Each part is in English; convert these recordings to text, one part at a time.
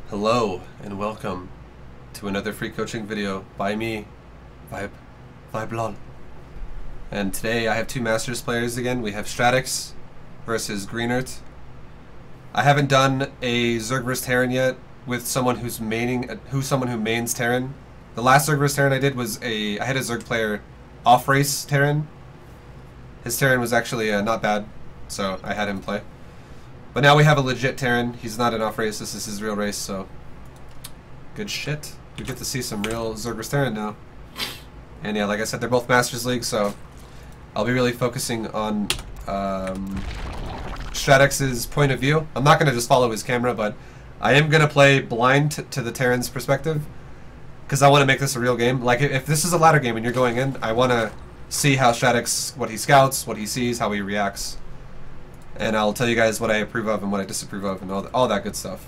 Hello and welcome to another free coaching video by me, Vibe. And today I have two Masters players again. We have Stratix versus Greenert. I haven't done a Zerg vs Terran yet with someone who mains Terran. The last Zerg vs Terran I did was I had a Zerg player off-race Terran. His Terran was actually not bad, so I had him play. But now we have a legit Terran. He's not an off-race, this is his real race, so good shit. We get to see some real Zerg vs Terran now. And yeah, like I said, they're both Masters League, so I'll be really focusing on Stratix's point of view. I'm not going to just follow his camera, but I am going to play blind to the Terran's perspective, because I want to make this a real game. Like, if this is a ladder game and you're going in, I want to see how Stratix, what he scouts, what he sees, how he reacts. And I'll tell you guys what I approve of and what I disapprove of and all that good stuff.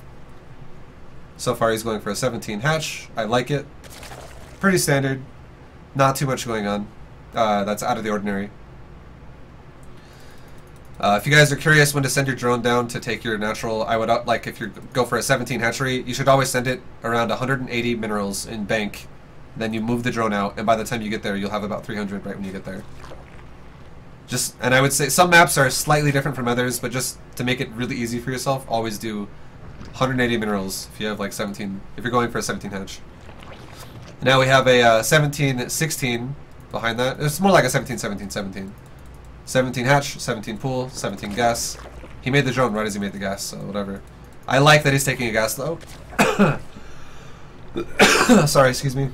So far he's going for a 17 hatch. I like it. Pretty standard. Not too much going on. That's out of the ordinary. If you guys are curious when to send your drone down to take your natural, I would like, if you go for a 17 hatchery, you should always send it around 180 minerals in bank. Then you move the drone out, and by the time you get there, you'll have about 300 right when you get there. And I would say some maps are slightly different from others, but just to make it really easy for yourself, always do 180 minerals if you have like 17, if you're going for a 17 hatch. Now we have a 17-16 behind that. It's more like a 17-17-17. 17 hatch, 17 pool, 17 gas. He made the drone right as he made the gas, so whatever. I like that he's taking a gas though. Sorry, excuse me.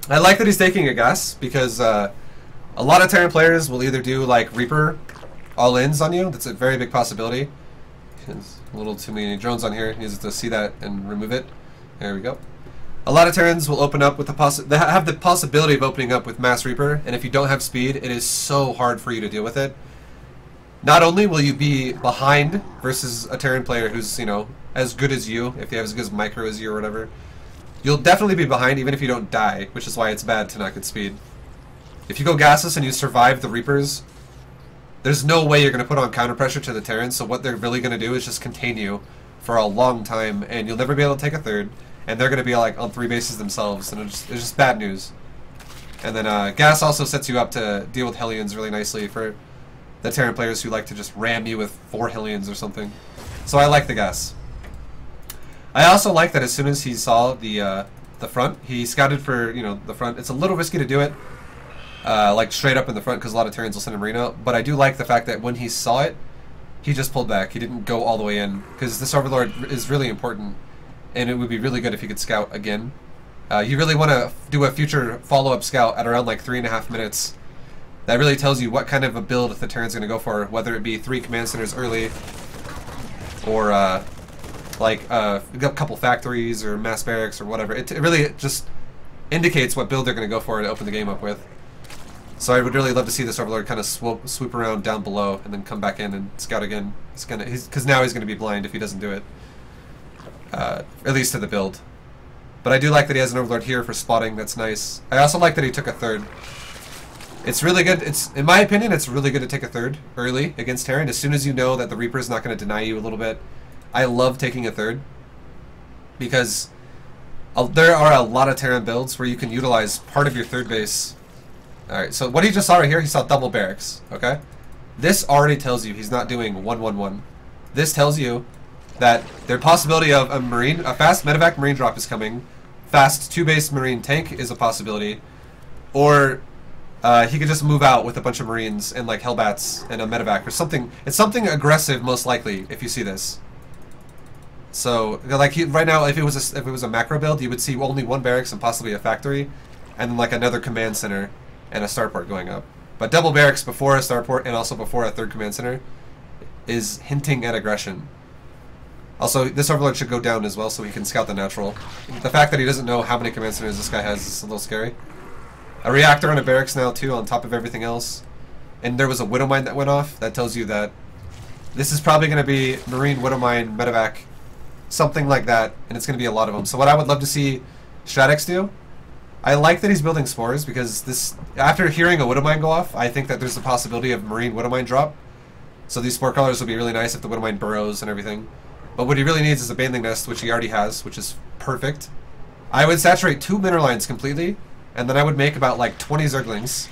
I like that he's taking a gas because a lot of Terran players will either do like Reaper all-ins on you. That's a very big possibility. There's a little too many drones on here. He needs to see that and remove it. There we go. A lot of Terrans will open up with they have the possibility of opening up with Mass Reaper, and if you don't have speed, it is so hard for you to deal with it. Not only will you be behind versus a Terran player who's, you know, as good as you, if they have as good as micro as you or whatever, you'll definitely be behind even if you don't die, which is why it's bad to not get speed. If you go gasless and you survive the Reapers, there's no way you're going to put on counter pressure to the Terrans, so what they're really going to do is just contain you for a long time, and you'll never be able to take a third, and they're going to be like on 3 bases themselves, and it's just bad news. And then gas also sets you up to deal with Hellions really nicely for the Terran players who like to just ram you with 4 Hellions or something. So I like the gas. I also like that as soon as he saw the front, he scouted for, you know, the front. It's a little risky to do it like straight up in the front because a lot of Terrans will send a Marine out, but I do like the fact that when he saw it, he just pulled back. He didn't go all the way in because this Overlord is really important, and it would be really good if he could scout again. You really want to do a future follow-up scout at around like 3.5 minutes. That really tells you what kind of a build the Terran's going to go for, whether it be 3 command centers early or like a couple factories or mass barracks or whatever. It really just indicates what build they're going to go for to open the game up with. So I would really love to see this Overlord kind of swoop around down below and then come back in and scout again. Because now he's going to be blind if he doesn't do it. At least to the build. But I do like that he has an Overlord here for spotting. That's nice. I also like that he took a third. It's really good. In my opinion, it's really good to take a third early against Terran. As soon as you know that the Reaper's not going to deny you a little bit. I love taking a third. Because there are a lot of Terran builds where you can utilize part of your third base. Alright, so what he just saw right here, he saw double barracks, okay? This already tells you he's not doing 1-1-1. This tells you that there's possibility of a fast medevac Marine drop is coming, fast 2-base Marine tank is a possibility, or he could just move out with a bunch of Marines and like Hellbats and a medevac or something. It's something aggressive most likely if you see this. So like right now, if it was a macro build, you would see only 1 barracks and possibly a factory, and then like another command center and a starport going up. But double barracks before a starport and also before a 3rd command center is hinting at aggression. Also, this Overlord should go down as well so he can scout the natural. The fact that he doesn't know how many command centers this guy has is a little scary. A reactor and a barracks now too on top of everything else. And there was a Widowmine that went off. That tells you that this is probably going to be Marine, Widowmine, Medevac, something like that, and it's going to be a lot of them. So what I would love to see Stratix do, I like that he's building spores because this, after hearing a Widowmine go off, I think that there's a possibility of Marine Widowmine drop. So these sport colors would be really nice if the Widowmine burrows and everything. But what he really needs is a Baneling Nest, which he already has, which is perfect. I would saturate 2 Mineral Lines completely, and then I would make about like 20 Zerglings,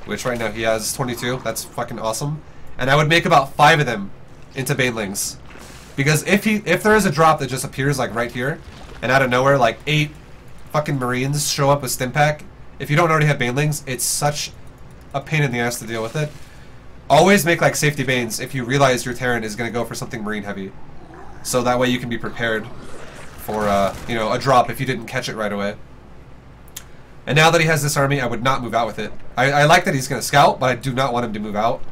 which right now he has 22. That's fucking awesome. And I would make about 5 of them into Banelings. Because if there is a drop that just appears like right here, and out of nowhere like 8 fucking Marines show up with Stimpak, if you don't already have Banelings, it's such a pain in the ass to deal with it. Always make like safety Banes if you realize your Terran is going to go for something Marine heavy. So that way you can be prepared for you know, a drop if you didn't catch it right away. And now that he has this army, I would not move out with it. I like that he's going to scout, but I do not want him to move out.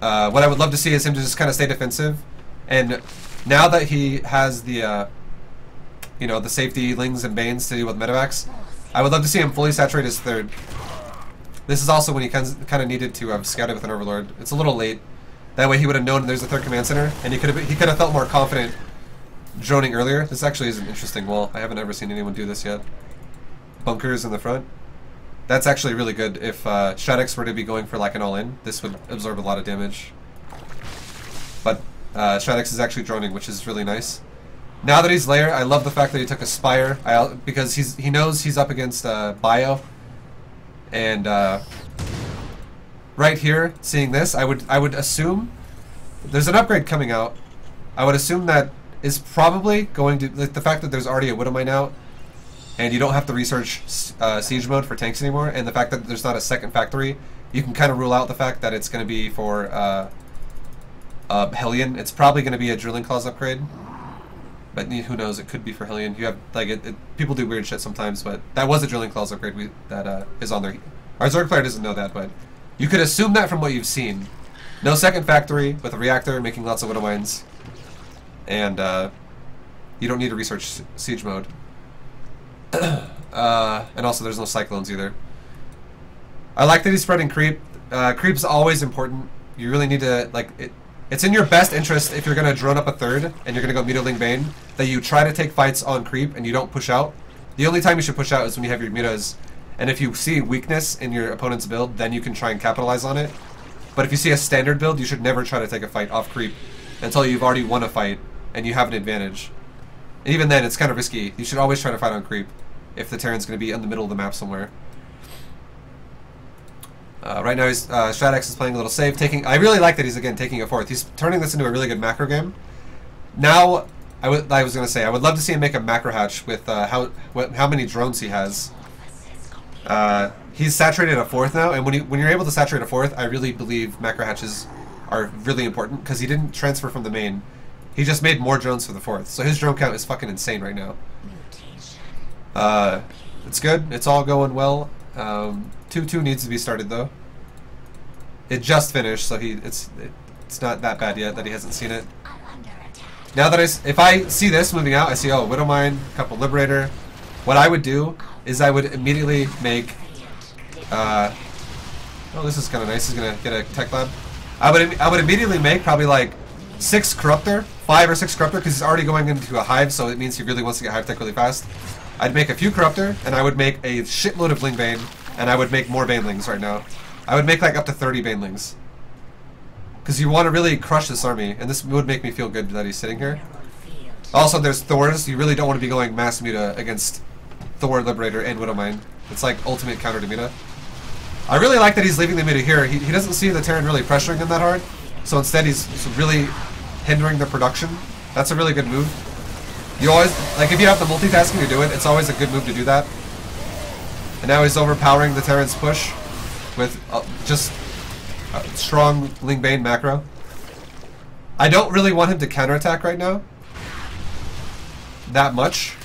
What I would love to see is him to just kind of stay defensive. And now that he has the, you know, the safety Lings and Banes to deal with Medivacs, I would love to see him fully saturate his 3rd. This is also when he kind of needed to have scouted with an Overlord. It's a little late. That way he would have known there's a 3rd command center, and he could have felt more confident droning earlier. This actually is an interesting wall. I haven't ever seen anyone do this yet. Bunkers in the front. That's actually really good. If Shaddix were to be going for like an all-in, this would absorb a lot of damage. But Shaddix is actually droning, which is really nice. Now that he's lair, I love the fact that he took a Spire, because he knows he's up against Bio. And right here, seeing this, I would assume there's an upgrade coming out. I would assume that is probably going to, like, the fact that there's already a Widowmine out, and you don't have to research siege mode for tanks anymore, and the fact that there's not a second factory, you can kind of rule out the fact that it's going to be for Hellion. It's probably going to be a Drilling Claws upgrade, but who knows? It could be for Hellion. You have like people do weird shit sometimes, but that was a Drilling Claws upgrade that is on there. Our Zerg player doesn't know that, but you could assume that from what you've seen. No second factory with a reactor making lots of Widowmines, and you don't need to research siege mode. And also there's no Cyclones either. I like that he's spreading creep. Creep's always important. You really need to, like, it's in your best interest if you're going to drone up a 3rd and you're going to go Mutaling Bane, that you try to take fights on creep and you don't push out. The only time you should push out is when you have your mutas, and if you see weakness in your opponent's build, then you can try and capitalize on it. But if you see a standard build, you should never try to take a fight off creep until you've already won a fight and you have an advantage. And even then, it's kind of risky. You should always try to fight on creep if the Terran's going to be in the middle of the map somewhere. Right now, Stratex is playing a little safe. I really like that he's, again, taking a 4th. He's turning this into a really good macro game. Now, I was going to say, I would love to see him make a macro hatch with how many drones he has. He's saturated a 4th now, and when you're able to saturate a 4th, I really believe macro hatches are really important, because he didn't transfer from the main. He just made more drones for the 4th. So his drone count is fucking insane right now. It's good. It's all going well. 2-2 needs to be started though. It just finished, so it's not that bad yet that he hasn't seen it. Now that if I see this moving out, I see, oh, Widowmine, a couple Liberator. What I would do is I would immediately make. Oh, this is kind of nice. He's gonna get a tech lab. I would immediately make probably like 6 Corruptor, 5 or 6 Corruptor, because he's already going into a hive, so it means he really wants to get hive tech really fast. I'd make a few Corruptor, and I would make a shitload of Bane, and I would make more Banelings right now. I would make like up to 30 Banelings. Because you want to really crush this army, and this would make me feel good that he's sitting here. Also, there's Thors. You really don't want to be going mass Muta against Thor, Liberator, and Widowmine. It's like ultimate counter to Muta. I really like that he's leaving the Muta here. He doesn't see the Terran really pressuring him that hard, so instead he's really hindering the production. That's a really good move. You always, like, if you have the multitasking to do it, it's always a good move to do that. And now he's overpowering the Terran's push with just a strong Ling Bane macro. I don't really want him to counterattack right now that much,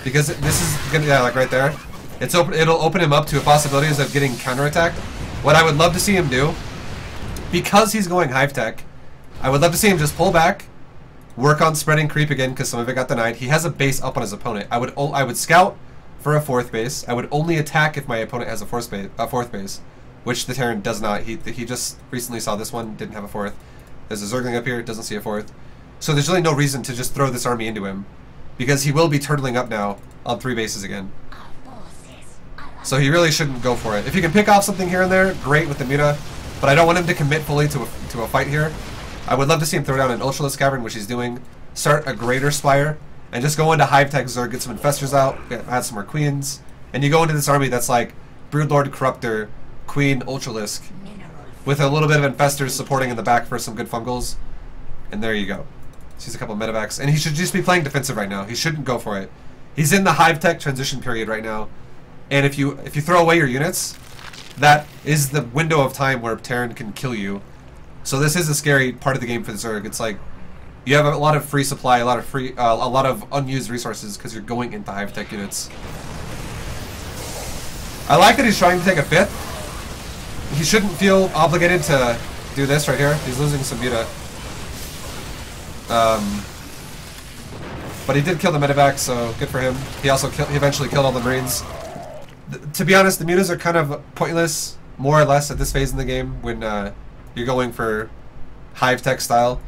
because this is gonna, yeah, like right there. It'll open him up to possibilities of getting counterattacked. What I would love to see him do, because he's going hive tech, I would love to see him just pull back, work on spreading creep again, because some of it got denied. He has a base up on his opponent. I would scout for a 4th base. I would only attack if my opponent has a 4th base, which the Terran does not. He just recently saw this one, didn't have a 4th. There's a Zergling up here, doesn't see a 4th. So there's really no reason to just throw this army into him, because he will be turtling up now on 3 bases again. So he really shouldn't go for it. If you can pick off something here and there, great with the Muta, but I don't want him to commit fully to a fight here. I would love to see him throw down an Ultralisk Cavern, which he's doing, start a Greater Spire, and just go into Hive Tech Zerg, get some Infestors out, add some more Queens, and you go into this army that's like Broodlord, Corruptor, Queen, Ultralisk, with a little bit of Infestors supporting in the back for some good fungals, and there you go. Sees a couple of medevacs, and he should just be playing defensive right now. He shouldn't go for it. He's in the Hive Tech transition period right now, and if you throw away your units, that is the window of time where Terran can kill you. So this is a scary part of the game for the Zerg. It's like you have a lot of free supply, a lot of unused resources because you're going into Hive Tech units. I like that he's trying to take a 5th. He shouldn't feel obligated to do this right here. He's losing some Muta. But he did kill the medevac, so good for him. He also he eventually killed all the Marines. To be honest, the Mutas are kind of pointless, more or less, at this phase in the game when you're going for Hive Tech style.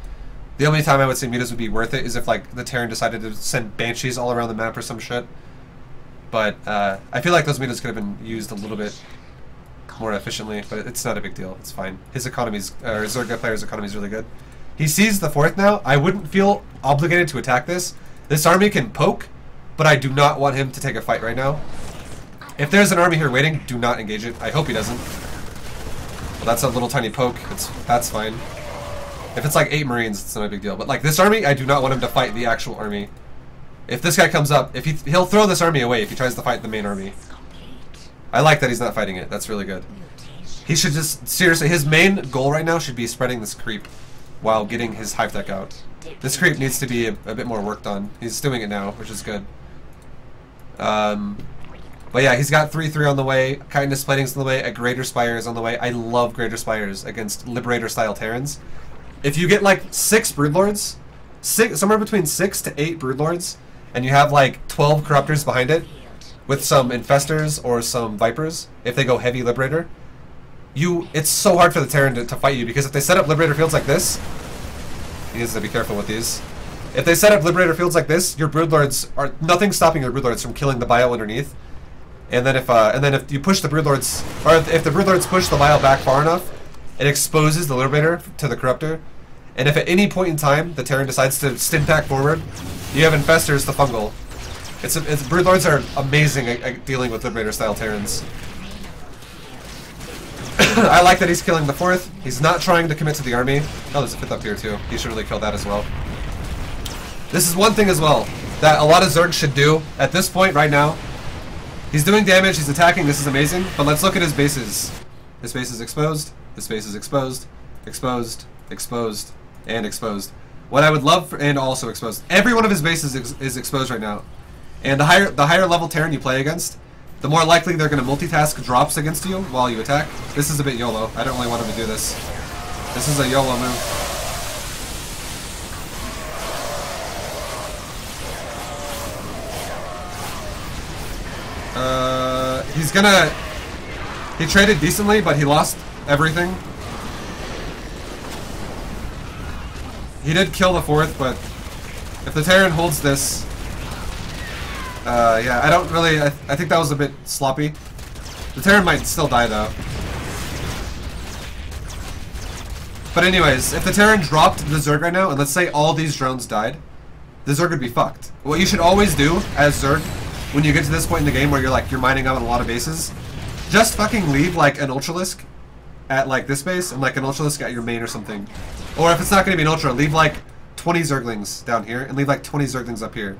The only time I would say Mutas would be worth it is if like the Terran decided to send Banshees all around the map or some shit. But I feel like those Mutas could have been used a little bit more efficiently, but it's not a big deal. It's fine. His economy's, Zerg player's economy is really good. He sees the 4th now. I wouldn't feel obligated to attack this. This army can poke, but I do not want him to take a fight right now. If there's an army here waiting, do not engage it. I hope he doesn't. Well, that's a little tiny poke. That's fine. If it's like 8 Marines, it's not a big deal. But like this army, I do not want him to fight the actual army. If this guy comes up, he'll throw this army away if he tries to fight the main army. I like that he's not fighting it. That's really good. He should just, seriously, his main goal right now should be spreading this creep while getting his Hive Tech out. This creep needs to be a bit more worked on. He's doing it now, which is good. But yeah, he's got 3-3 on the way, Kindness Plating's on the way, a Greater Spire is on the way. I love Greater Spires against Liberator-style Terrans. If you get like 6 Broodlords, somewhere between 6 to 8 Broodlords, and you have like 12 Corruptors behind it, with some Infestors or some Vipers, if they go heavy Liberator, it's so hard for the Terran to fight you, because if they set up Liberator fields like this, he needs to be careful with these. If they set up Liberator fields like this, your Broodlords are nothing stopping your Broodlords from killing the Bile underneath. And then if you push the Broodlords, or if the Broodlords push the Bile back far enough, it exposes the Liberator to the Corruptor. And if at any point in time the Terran decides to stint back forward, you have Infestors to fungal. Broodlords are amazing at dealing with Liberator style Terrans. I like that he's killing the 4th. He's not trying to commit to the army. Oh, there's a 5th up here too. He should really kill that as well. This is one thing as well that a lot of Zerg should do at this point right now. He's doing damage, he's attacking, this is amazing, but let's look at his bases. This base is exposed, this base is exposed, exposed, exposed, and exposed. What I would love for, and also exposed. Every one of his bases is exposed right now. And the higher level Terran you play against, the more likely they're going to multitask drops against you while you attack. This is a bit YOLO. I don't really want him to do this. This is a YOLO move. He traded decently, but he lost everything. He did kill the 4th, but if the Terran holds this, yeah, I don't really, I think that was a bit sloppy. The Terran might still die though. But anyways, if the Terran dropped the Zerg right now, and let's say all these drones died, the Zerg would be fucked. What you should always do as Zerg, when you get to this point in the game where you're mining out a lot of bases, just fucking leave like an Ultralisk at like this base, and like an Ultralisk at your main or something. Or if it's not going to be an Ultra, leave like 20 Zerglings down here, and leave like 20 Zerglings up here.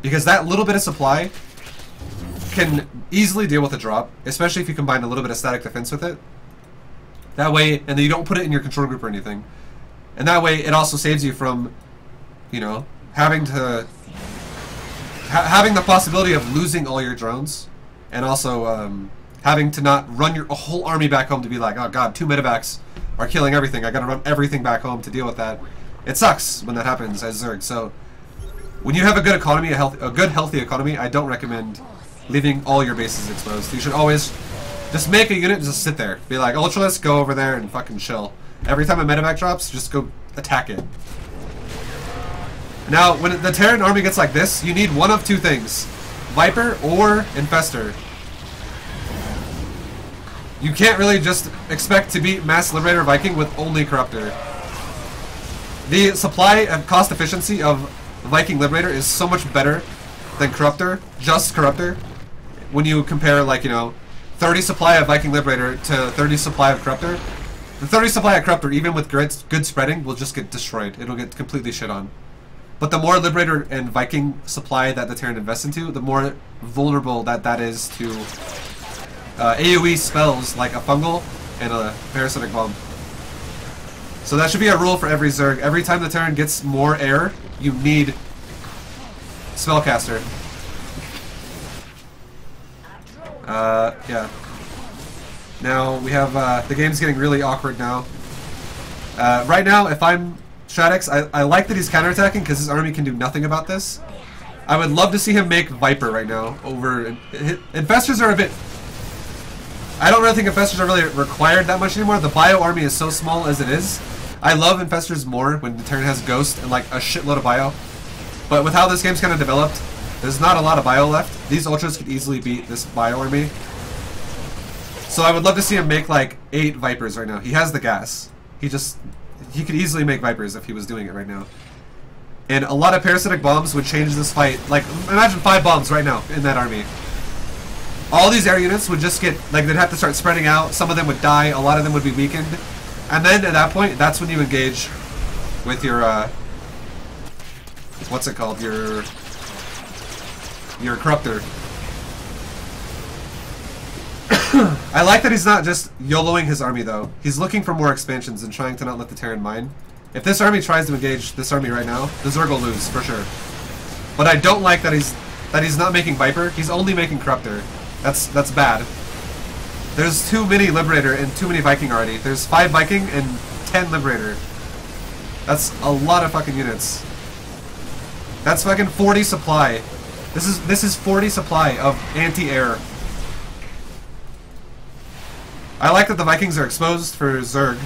Because that little bit of supply can easily deal with a drop, especially if you combine a little bit of static defense with it. That way, and then you don't put it in your control group or anything. And that way, it also saves you from, you know, having the possibility of losing all your drones, and also having to not run your whole army back home to be like, oh god, 2 medevacs are killing everything. I gotta run everything back home to deal with that. It sucks when that happens as Zerg. So when you have a good economy, a good healthy economy, I don't recommend leaving all your bases exposed. You should always just make a unit and just sit there. Be like, Ultralisk, go over there and fucking chill. Every time a medevac drops, just go attack it. Now, when the Terran army gets like this, you need one of 2 things. Viper or Infestor. You can't really just expect to beat Mass Liberator Viking with only Corruptor. The supply and cost efficiency of Viking Liberator is so much better than Corruptor, just Corruptor. When you compare, like, you know, 30 supply of Viking Liberator to 30 supply of Corruptor, the 30 supply of Corruptor, even with good spreading, will just get destroyed. It'll get completely shit on. But the more Liberator and Viking supply that the Terran invests into, the more vulnerable that is to AoE spells like a Fungal and a Parasitic Bomb. So that should be a rule for every Zerg. Every time the Terran gets more air, you need Spellcaster. Yeah. Now we have, the game's getting really awkward now. Right now, if I'm Stratix, I like that he's counterattacking because his army can do nothing about this. I would love to see him make Viper right now over... Infestors are a bit... I don't really think Infestors are really required that much anymore. The Bio army is so small as it is. I love Infestors more when the Terran has Ghost and like a shitload of Bio. But with how this game's kind of developed, there's not a lot of Bio left. These Ultras could easily beat this Bio army. So I would love to see him make like 8 Vipers right now. He has the gas. He could easily make Vipers if he was doing it right now. And a lot of Parasitic Bombs would change this fight. Like, imagine 5 bombs right now in that army. All these air units would just get, like, they'd have to start spreading out. Some of them would die. A lot of them would be weakened. And then at that point, that's when you engage with your, what's it called? Your Corruptor. I like that he's not just YOLOing his army, though. He's looking for more expansions and trying to not let the Terran mine. If this army tries to engage this army right now, the Zerg will lose, for sure. But I don't like that he's not making Viper. He's only making Corruptor. That's bad. There's too many Liberator and too many Viking already. There's 5 Viking and 10 Liberator. That's a lot of fucking units. That's fucking 40 supply. This is 40 supply of anti-air. I like that the Vikings are exposed for Zerg.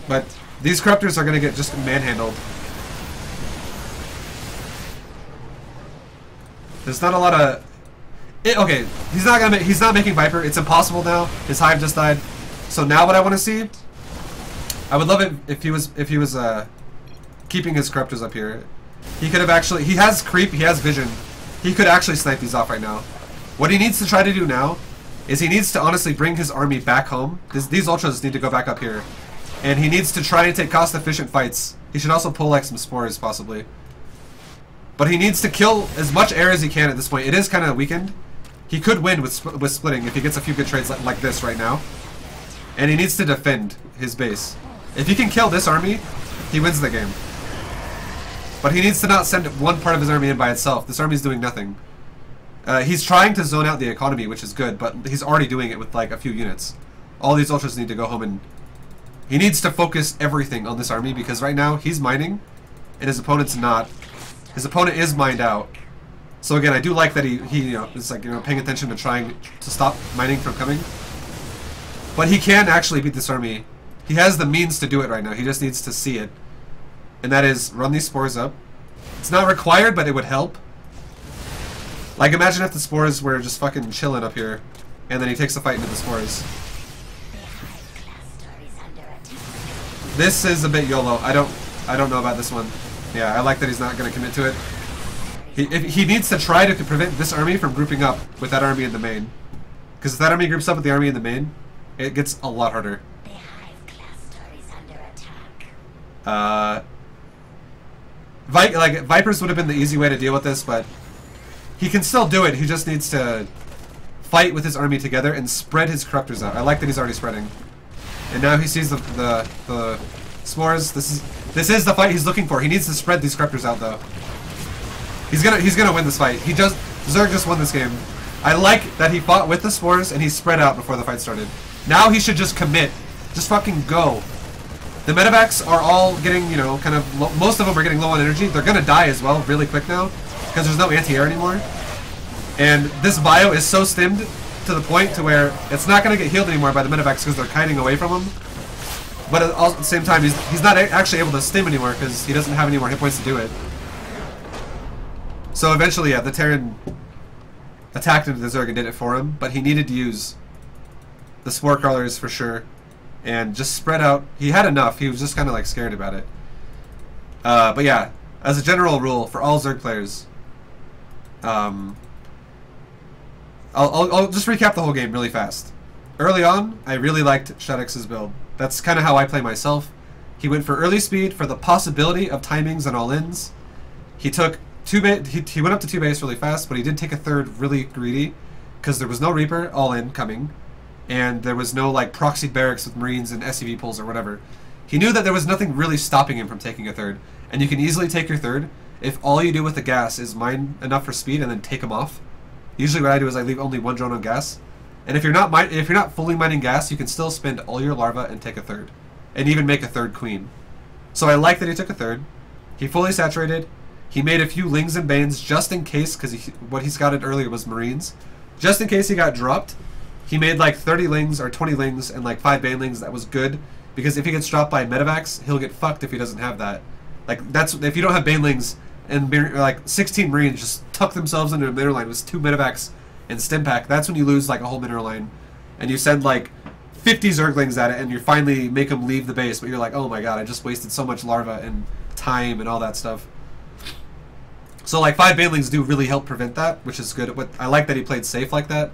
But these Corruptors are gonna get just manhandled. There's not a lot of... okay, he's not making Viper. It's impossible now. His Hive just died. So now what I want to see... I would love it if he was keeping his Corruptors up here. He could have actually... He has Creep, he has Vision. He could actually snipe these off right now. What he needs to try to do now is he needs to honestly bring his army back home. These Ultras need to go back up here. And he needs to try and take cost-efficient fights. He should also pull like some Spores, possibly. But he needs to kill as much air as he can at this point. It is kind of weakened. He could win with splitting if he gets a few good trades like this right now. And he needs to defend his base. If he can kill this army, he wins the game. But he needs to not send one part of his army in by itself. This army's doing nothing. He's trying to zone out the economy, which is good, but he's already doing it with like a few units. All these Ultras need to go home and... He needs to focus everything on this army because right now he's mining and his opponent's not. His opponent is mined out. So again, I do like that he you know, is like, you know, paying attention to trying to stop mining from coming. But he can actually beat this army. He has the means to do it right now. He just needs to see it. And that is run these Spores up. It's not required, but it would help. Like, imagine if the Spores were just fucking chilling up here, and then he takes the fight into the Spores. This is a bit YOLO. I don't know about this one. Yeah, I like that he's not going to commit to it. He needs to try to prevent this army from grouping up with that army in the main. Because if that army groups up with the army in the main, it gets a lot harder. Vipers would have been the easy way to deal with this, but he can still do it. He just needs to fight with his army together and spread his Corruptors out. I like that he's already spreading. And now he sees the Spores. This is the fight he's looking for. He needs to spread these Corruptors out, though. He's gonna win this fight. Zerg just won this game. I like that he fought with the Spores and he spread out before the fight started. Now he should just commit. Just fucking go. The medevacs are all getting, you know, kind of low, most of them are getting low on energy. They're gonna die as well really quick now because there's no anti-air anymore. And this bio is so stimmed to the point to where it's not gonna get healed anymore by the medevacs because they're kiting away from him. But at the same time, he's not actually able to stim anymore because he doesn't have any more hit points to do it. So eventually, yeah, the Terran attacked into the Zerg and did it for him, but he needed to use the Spore Crawlers for sure, and just spread out. He had enough. He was just kind of like scared about it. But yeah, as a general rule for all Zerg players, I'll just recap the whole game really fast. Early on, I really liked Shadix's build. That's kind of how I play myself. He went for early speed for the possibility of timings and all-ins. He took he went up to 2 base really fast, but he did take a third really greedy because there was no Reaper all-in coming, and there was no like proxy barracks with Marines and SCV pulls or whatever. He knew that there was nothing really stopping him from taking a third, and you can easily take your third if all you do with the gas is mine enough for speed and then take them off. Usually what I do is I leave only 1 drone on gas, and if you're not fully mining gas, you can still spend all your larva and take a third, and even make a third queen. So I like that he took a third. He fully saturated. He made a few Lings and Banes just in case, because what he scouted earlier was Marines. Just in case he got dropped, he made like 30 Lings or 20 Lings and like 5 Banelings. That was good, because if he gets dropped by Medivacs, he'll get fucked if he doesn't have that. Like, that's if you don't have Banelings and like 16 Marines just tuck themselves into a mineral line with 2 Medivacs and Stimpak, that's when you lose like a whole mineral line, and you send like 50 Zerglings at it, and you finally make them leave the base, but you're like, oh my god, I just wasted so much larva and time and all that stuff. So like 5 Banelings do really help prevent that, which is good. But I like that he played safe like that.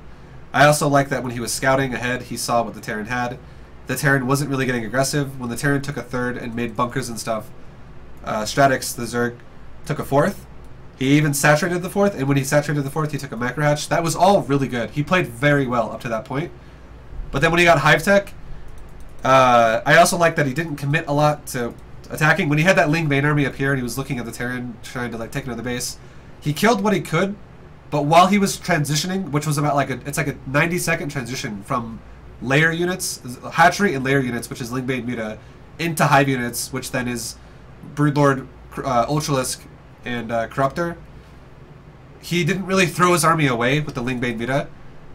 I also like that when he was scouting ahead, he saw what the Terran had. The Terran wasn't really getting aggressive. When the Terran took a third and made bunkers and stuff, Stratix, the Zerg, took a fourth. He even saturated the fourth, and when he saturated the fourth, he took a macro hatch. That was all really good. He played very well up to that point. But then when he got Hive Tech, I also like that he didn't commit a lot to attacking. When he had that Ling Bane army up here and he was looking at the Terran trying to like take another base, he killed what he could, but while he was transitioning, which was about like it's like a 90-second transition from layer units, hatchery and layer units, which is Ling Bane Muta, into Hive units, which then is Broodlord, Ultralisk, and Corruptor. He didn't really throw his army away with the Ling Bane Muta.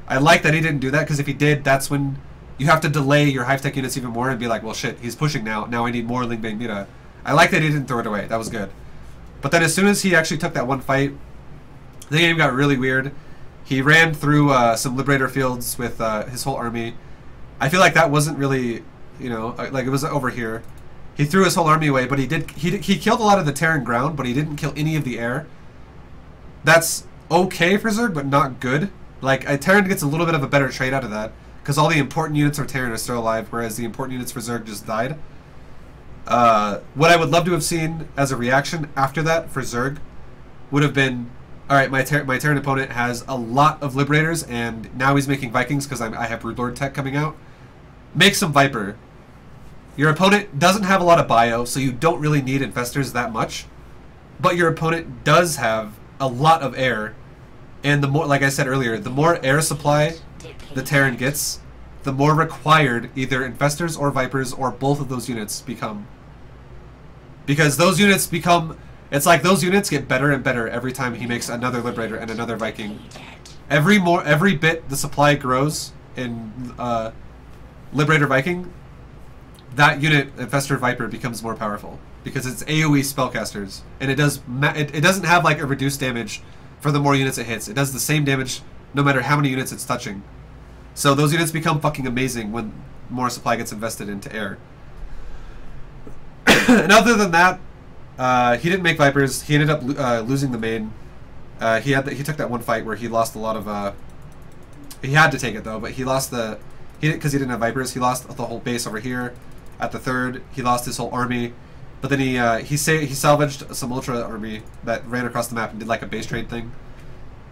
I like that he didn't do that, because if he did, that's when you have to delay your Hive Tech units even more and be like, well shit, he's pushing now, I need more Ling Bane Muta. I like that he didn't throw it away, that was good. But then as soon as he actually took that one fight, the game got really weird. He ran through some Liberator fields with his whole army. I feel like that wasn't really, you know, like it was over here. He threw his whole army away, but he killed a lot of the Terran ground, but he didn't kill any of the air. That's okay for Zerg, but not good. Like, Terran gets a little bit of a better trade out of that, because all the important units of Terran are still alive, whereas the important units for Zerg just died. What I would love to have seen as a reaction after that for Zerg would have been, alright, my Terran opponent has a lot of Liberators, and now he's making Vikings because I have Broodlord tech coming out. Make some Viper. Your opponent doesn't have a lot of bio, so you don't really need Infestors that much, but your opponent does have a lot of air, and the more, like I said earlier, the more air supply the Terran gets, the more required either Infestors or Vipers or both of those units become. Because those units become, it's like those units get better and better every time he makes another Liberator and another Viking. Every bit the supply grows in Liberator Viking, that unit, Infestor Viper, becomes more powerful. Because it's AoE spellcasters, and it doesn't have like a reduced damage for the more units it hits. It does the same damage no matter how many units it's touching. So those units become fucking amazing when more supply gets invested into air. And other than that, he didn't make Vipers. He ended up losing the main. He took that one fight where he lost a lot of. He had to take it though, but he lost because he didn't have Vipers. He lost the whole base over here. At the third, he lost his whole army. But then he salvaged some Ultra army that ran across the map and did like a base trade thing.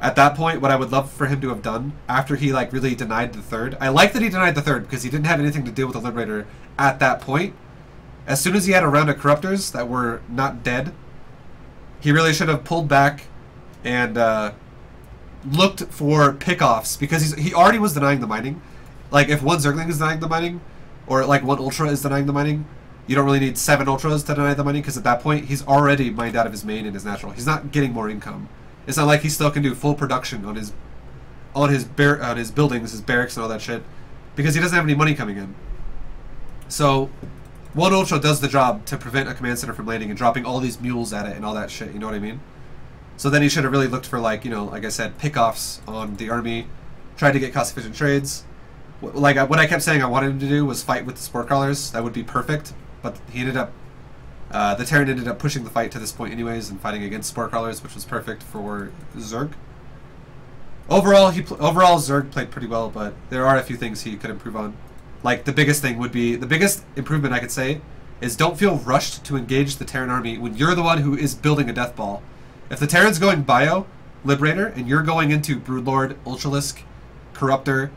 At that point, what I would love for him to have done, after he like really denied the third, I like that he denied the third because he didn't have anything to deal with the Liberator at that point. As soon as he had a round of Corruptors that were not dead, he really should have pulled back and looked for pickoffs, because he already was denying the mining. Like, if one Zergling is denying the mining, or like one Ultra is denying the mining, you don't really need 7 Ultras to deny the mining, because at that point, he's already mined out of his main and his natural. He's not getting more income. It's not like he still can do full production on his buildings, his barracks and all that shit, because he doesn't have any money coming in. So, one Ultra does the job to prevent a command center from landing and dropping all these mules at it and all that shit, you know what I mean? So then he should have really looked for, like, you know, like I said, pickoffs on the army, tried to get cost-efficient trades. Like, what I kept saying I wanted him to do was fight with the spore crawlers. That would be perfect, but he ended up, the Terran ended up pushing the fight to this point anyways and fighting against spore crawlers, which was perfect for Zerg. Overall, Zerg played pretty well, but there are a few things he could improve on. Like, the biggest thing would be, the biggest improvement I could say is don't feel rushed to engage the Terran army when you're the one who is building a death ball. If the Terran's going Bio, Liberator, and you're going into Broodlord, Ultralisk, Corruptor,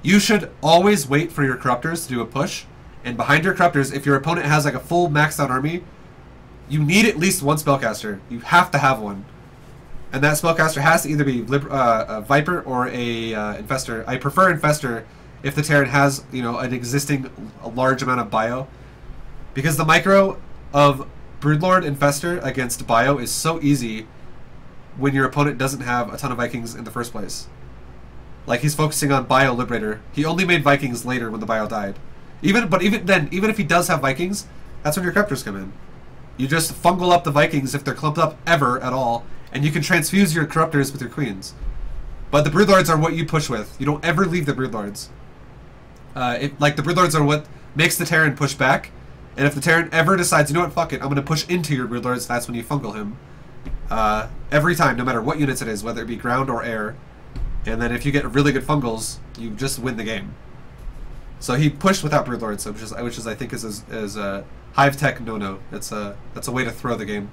you should always wait for your Corruptors to do a push. And behind your Corruptors, if your opponent has like a full maxed out army, you need at least one Spellcaster. You have to have one. And that Spellcaster has to either be a Viper or a Infestor. I prefer Infestor if the Terran has, you know, an existing large amount of Bio. Because the micro of Broodlord Infestor against Bio is so easy when your opponent doesn't have a ton of Vikings in the first place. Like, he's focusing on Bio Liberator. He only made Vikings later when the Bio died. But even then, even if he does have Vikings, that's when your Corruptors come in. You just fungal up the Vikings if they're clumped up ever at all, and you can transfuse your Corruptors with your Queens. But the Broodlords are what you push with. You don't ever leave the Broodlords. Like, the Broodlords are what makes the Terran push back. And if the Terran ever decides, you know what, fuck it, I'm going to push into your Broodlords, that's when you fungal him. Every time, no matter what units it is, whether it be ground or air. And then if you get really good fungals, you just win the game. So he pushed without Broodlords, which is I think is a Hive Tech no-no. That's a way to throw the game.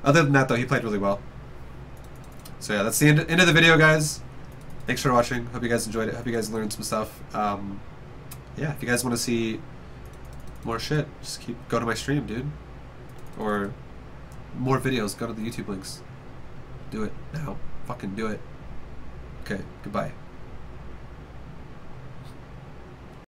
Other than that, though, he played really well. So yeah, that's the end of the video, guys. Thanks for watching. Hope you guys enjoyed it. Hope you guys learned some stuff. Yeah, if you guys want to see more shit, just go to my stream, dude. Or more videos, go to the YouTube links. Do it now. Fucking do it. Okay, goodbye.